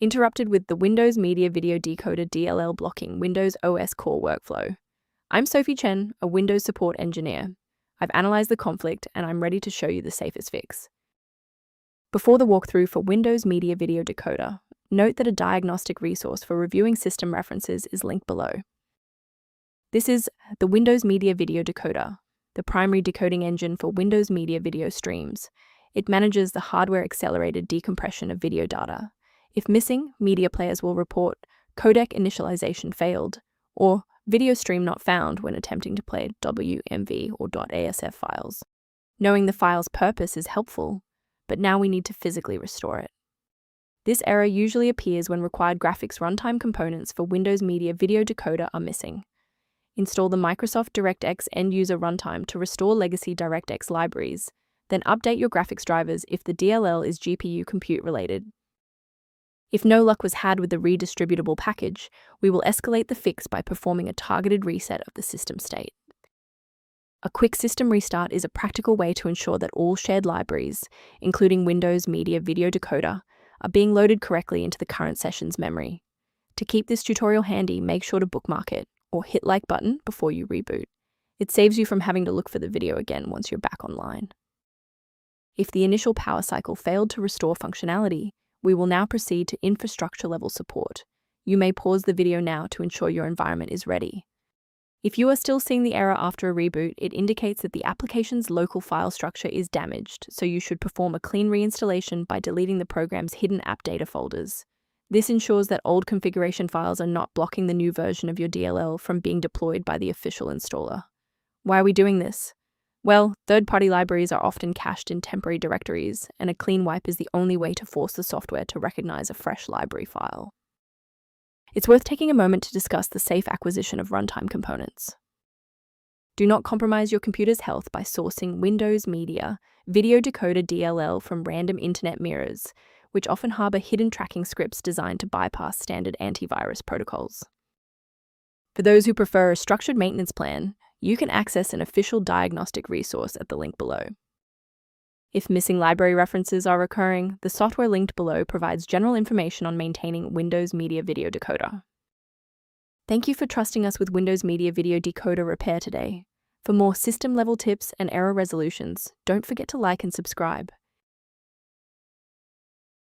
interrupted with the Windows Media Video Decoder DLL blocking Windows OS core workflow. I'm Sophie Chen, a Windows support engineer. I've analyzed the conflict and I'm ready to show you the safest fix. Before the walkthrough for Windows Media Video Decoder, note that a diagnostic resource for reviewing system references is linked below. This is the Windows Media Video Decoder, the primary decoding engine for Windows Media Video streams. It manages the hardware-accelerated decompression of video data. If missing, media players will report codec initialization failed or video stream not found when attempting to play WMV or .asf files. Knowing the file's purpose is helpful, but now we need to physically restore it. This error usually appears when required graphics runtime components for Windows Media Video Decoder are missing. Install the Microsoft DirectX end-user runtime to restore legacy DirectX libraries, then update your graphics drivers if the DLL is GPU compute related. If no luck was had with the redistributable package, we will escalate the fix by performing a targeted reset of the system state. A quick system restart is a practical way to ensure that all shared libraries, including Windows Media Video Decoder, are being loaded correctly into the current session's memory. To keep this tutorial handy, make sure to bookmark it or hit like button before you reboot. It saves you from having to look for the video again once you're back online. If the initial power cycle failed to restore functionality, we will now proceed to infrastructure level support. You may pause the video now to ensure your environment is ready. If you are still seeing the error after a reboot, it indicates that the application's local file structure is damaged, so you should perform a clean reinstallation by deleting the program's hidden app data folders. This ensures that old configuration files are not blocking the new version of your DLL from being deployed by the official installer. Why are we doing this? Well, third-party libraries are often cached in temporary directories, and a clean wipe is the only way to force the software to recognize a fresh library file. It's worth taking a moment to discuss the safe acquisition of runtime components. Do not compromise your computer's health by sourcing Windows Media Video Decoder DLL from random internet mirrors, which often harbor hidden tracking scripts designed to bypass standard antivirus protocols. For those who prefer a structured maintenance plan, you can access an official diagnostic resource at the link below. If missing library references are recurring, the software linked below provides general information on maintaining Windows Media Video Decoder. Thank you for trusting us with Windows Media Video Decoder repair today. For more system-level tips and error resolutions, don't forget to like and subscribe.